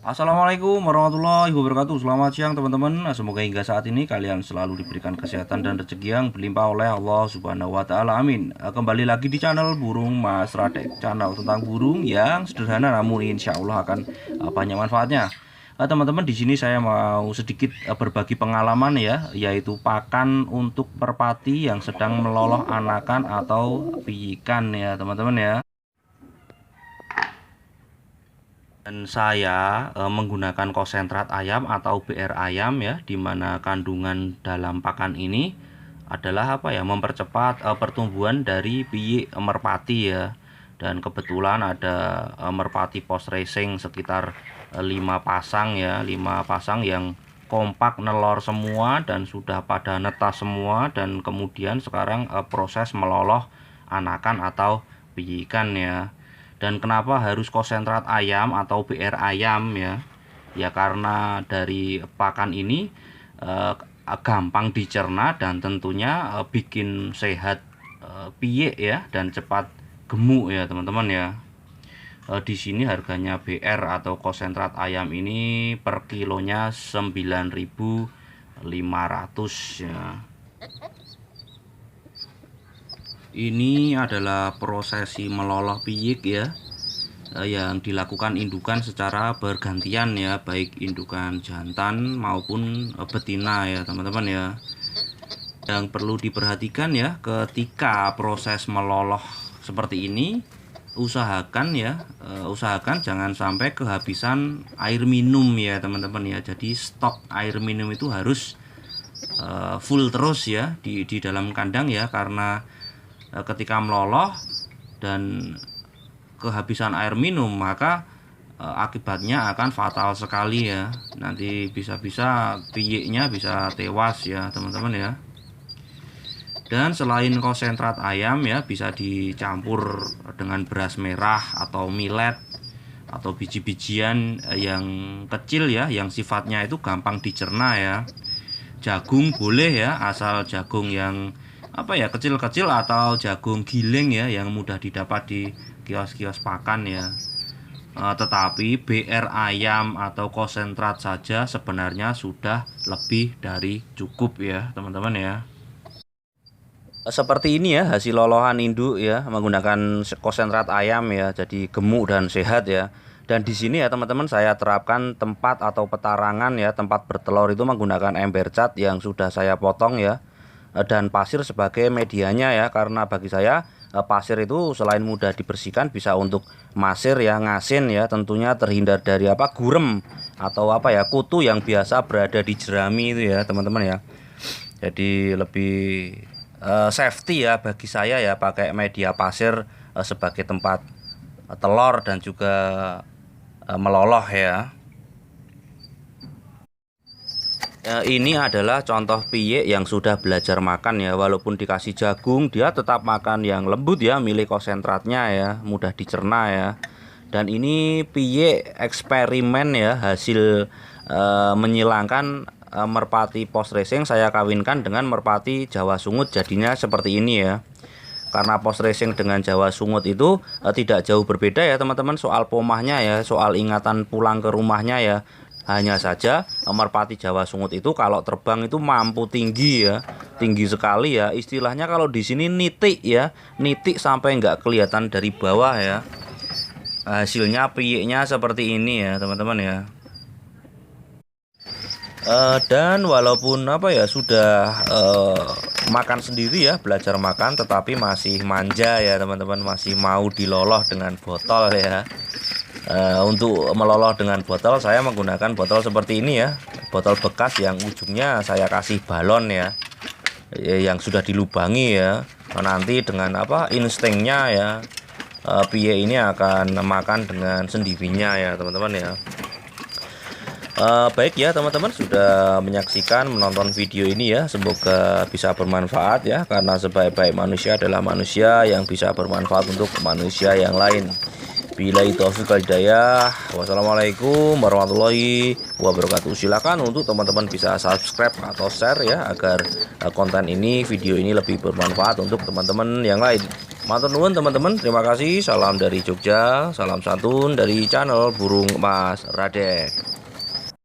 Assalamualaikum warahmatullahi wabarakatuh. Selamat siang teman-teman. Semoga hingga saat ini kalian selalu diberikan kesehatan dan rezeki yang berlimpah oleh Allah Subhanahu wa taala. Amin. Kembali lagi di channel Burung Mas Radek, channel tentang burung yang sederhana namun insya Allah akan banyak manfaatnya. Teman-teman, di sini saya mau sedikit berbagi pengalaman ya, yaitu pakan untuk merpati yang sedang meloloh anakan atau piikan ya, teman-teman ya. Dan saya menggunakan konsentrat ayam atau BR ayam ya, dimana kandungan dalam pakan ini adalah mempercepat pertumbuhan dari biyik merpati ya. Dan kebetulan ada merpati post racing sekitar 5 pasang ya, 5 pasang yang kompak nelor semua dan sudah pada netas semua, dan kemudian sekarang proses meloloh anakan atau biyikan ya. Dan kenapa harus konsentrat ayam atau BR ayam ya? Ya karena dari pakan ini gampang dicerna dan tentunya bikin sehat piyek ya, dan cepat gemuk ya teman-teman ya. Di sini harganya BR atau konsentrat ayam ini per kilonya 9.500 ya. Ini adalah prosesi meloloh piyik ya, yang dilakukan indukan secara bergantian ya, baik indukan jantan maupun betina ya teman-teman ya. Yang perlu diperhatikan ya, ketika proses meloloh seperti ini, usahakan jangan sampai kehabisan air minum ya teman-teman ya. Jadi stok air minum itu harus full terus ya di dalam kandang ya, karena ketika meloloh dan kehabisan air minum maka akibatnya akan fatal sekali ya. Nanti bisa-bisa piyiknya bisa tewas ya teman-teman ya. Dan selain konsentrat ayam ya, bisa dicampur dengan beras merah atau millet atau biji-bijian yang kecil ya, yang sifatnya itu gampang dicerna ya. Jagung boleh ya, asal jagung yang kecil-kecil atau jagung giling ya, yang mudah didapat di kios-kios pakan ya. Tetapi BR ayam atau konsentrat saja sebenarnya sudah lebih dari cukup ya teman-teman ya. Seperti ini ya hasil lolohan induk ya, menggunakan konsentrat ayam ya, jadi gemuk dan sehat ya. Dan di sini ya teman-teman, saya terapkan tempat atau petarangan ya, tempat bertelur itu menggunakan ember cat yang sudah saya potong ya, dan pasir sebagai medianya ya, karena bagi saya pasir itu selain mudah dibersihkan bisa untuk masir ya, ngasin ya, tentunya terhindar dari gurem atau kutu yang biasa berada di jerami itu ya teman-teman ya. Jadi lebih safety ya bagi saya ya, pakai media pasir sebagai tempat telur dan juga meloloh ya. Ini adalah contoh piyik yang sudah belajar makan ya, walaupun dikasih jagung dia tetap makan yang lembut ya, milik konsentratnya ya, mudah dicerna ya. Dan ini piyik eksperimen ya, hasil menyilangkan merpati post racing saya kawinkan dengan merpati Jawa Sungut, jadinya seperti ini ya. Karena post racing dengan Jawa Sungut itu tidak jauh berbeda ya teman-teman, soal pomahnya ya, soal ingatan pulang ke rumahnya ya. Hanya saja merpati Jawa Sungut itu kalau terbang itu mampu tinggi ya, tinggi sekali ya. Istilahnya kalau di sini nitik ya, nitik sampai nggak kelihatan dari bawah ya. Hasilnya piyiknya seperti ini ya teman-teman ya. Dan walaupun sudah makan sendiri ya, belajar makan, tetapi masih manja ya teman-teman, masih mau diloloh dengan botol ya. Untuk meloloh dengan botol saya menggunakan botol seperti ini ya, botol bekas yang ujungnya saya kasih balon ya, yang sudah dilubangi ya. Nanti dengan instingnya ya, piyek ini akan makan dengan sendirinya ya teman-teman ya. Baik ya teman-teman, sudah menonton video ini ya, semoga bisa bermanfaat ya, karena sebaik-baik manusia adalah manusia yang bisa bermanfaat untuk manusia yang lain. Billahi taufiq wal hidayah. Wassalamualaikum warahmatullahi wabarakatuh. Silakan untuk teman-teman bisa subscribe atau share ya, agar konten ini, video ini lebih bermanfaat untuk teman-teman yang lain. Matur nuwun teman-teman, terima kasih. Salam dari Jogja, salam santun dari channel Burung Emas Radek.